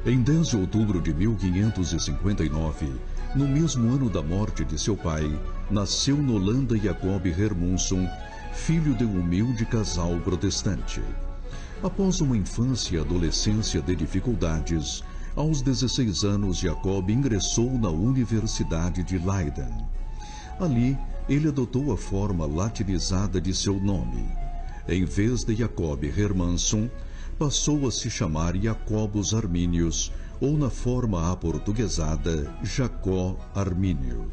Em 10 de outubro de 1559, no mesmo ano da morte de seu pai, nasceu na Holanda Jacob Hermansson, filho de um humilde casal protestante. Após uma infância e adolescência de dificuldades, aos 16 anos Jacob ingressou na Universidade de Leiden. Ali, ele adotou a forma latinizada de seu nome. Em vez de Jacob Hermansson, passou a se chamar Jacobus Arminius, ou na forma aportuguesada, Jacó Armínio.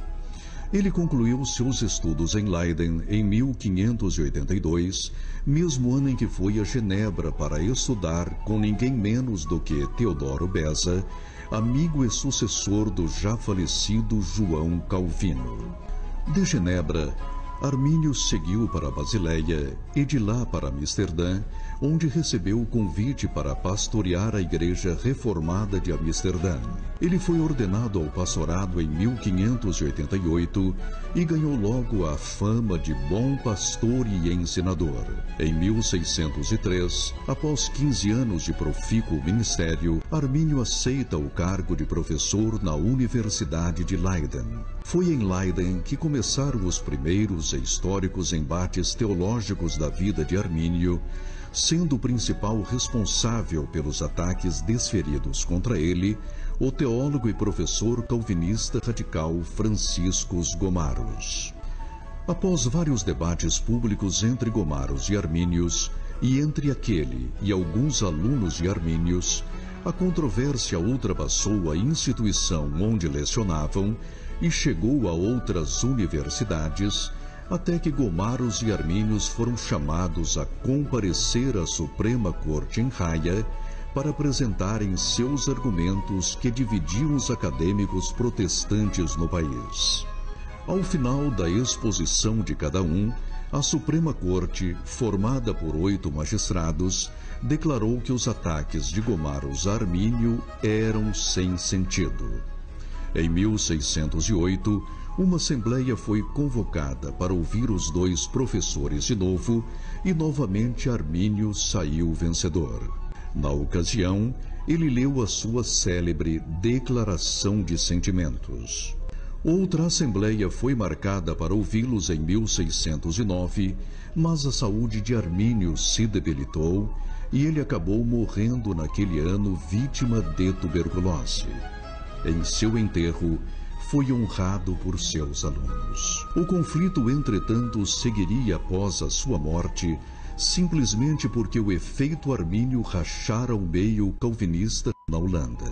Ele concluiu seus estudos em Leiden em 1582, mesmo ano em que foi a Genebra para estudar com ninguém menos do que Teodoro Beza, amigo e sucessor do já falecido João Calvino. De Genebra, Armínio seguiu para Basileia e de lá para Amsterdã, onde recebeu o convite para pastorear a Igreja Reformada de Amsterdã. Ele foi ordenado ao pastorado em 1588 e ganhou logo a fama de bom pastor e ensinador. Em 1603, após 15 anos de profícuo ministério, Armínio aceita o cargo de professor na Universidade de Leiden. Foi em Leiden que começaram os primeiros e históricos embates teológicos da vida de Armínio, sendo o principal responsável pelos ataques desferidos contra ele o teólogo e professor calvinista radical Franciscus Gomarus. Após vários debates públicos entre Gomarus e Armínios, e entre aquele e alguns alunos de Armínios, a controvérsia ultrapassou a instituição onde lecionavam e chegou a outras universidades, até que Gomarus e Armínios foram chamados a comparecer à Suprema Corte em Haia para apresentarem seus argumentos que dividiam os acadêmicos protestantes no país. Ao final da exposição de cada um, a Suprema Corte, formada por 8 magistrados, declarou que os ataques de Gomarus a Armínio eram sem sentido. Em 1608, uma assembleia foi convocada para ouvir os dois professores de novo e novamente Armínio saiu vencedor. Na ocasião, ele leu a sua célebre Declaração de Sentimentos. Outra assembleia foi marcada para ouvi-los em 1609, mas a saúde de Armínio se debilitou e ele acabou morrendo naquele ano vítima de tuberculose. Em seu enterro, foi honrado por seus alunos. O conflito, entretanto, seguiria após a sua morte, simplesmente porque o efeito Armínio rachara o meio calvinista na Holanda.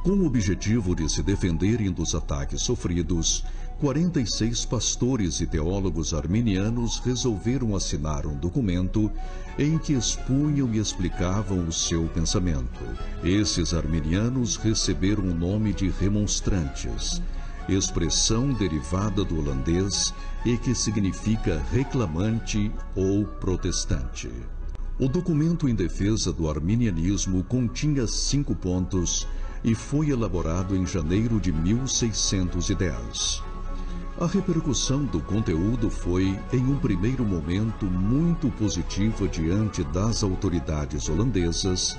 Com o objetivo de se defenderem dos ataques sofridos, 46 pastores e teólogos arminianos resolveram assinar um documento em que expunham e explicavam o seu pensamento. Esses arminianos receberam o nome de remonstrantes, expressão derivada do holandês e que significa reclamante ou protestante. O documento em defesa do arminianismo continha 5 pontos e foi elaborado em janeiro de 1610. A repercussão do conteúdo foi, em um primeiro momento, muito positiva diante das autoridades holandesas,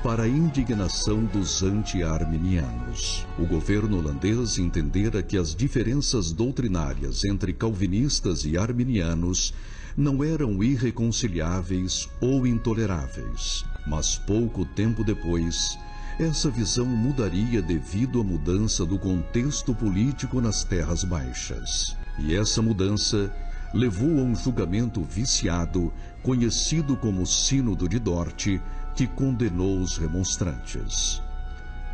para a indignação dos anti-arminianos. O governo holandês entendera que as diferenças doutrinárias entre calvinistas e arminianos não eram irreconciliáveis ou intoleráveis, mas pouco tempo depois, essa visão mudaria devido à mudança do contexto político nas Terras Baixas. E essa mudança levou a um julgamento viciado, conhecido como Sínodo de Dort, que condenou os remonstrantes.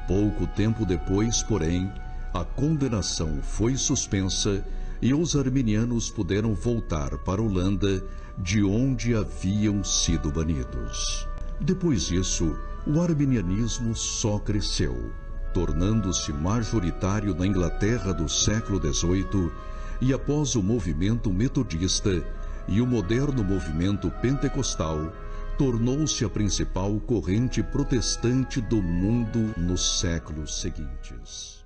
Pouco tempo depois, porém, a condenação foi suspensa e os arminianos puderam voltar para a Holanda, de onde haviam sido banidos. Depois disso, o arminianismo só cresceu, tornando-se majoritário na Inglaterra do século XVIII e após o movimento metodista e o moderno movimento pentecostal, tornou-se a principal corrente protestante do mundo nos séculos seguintes.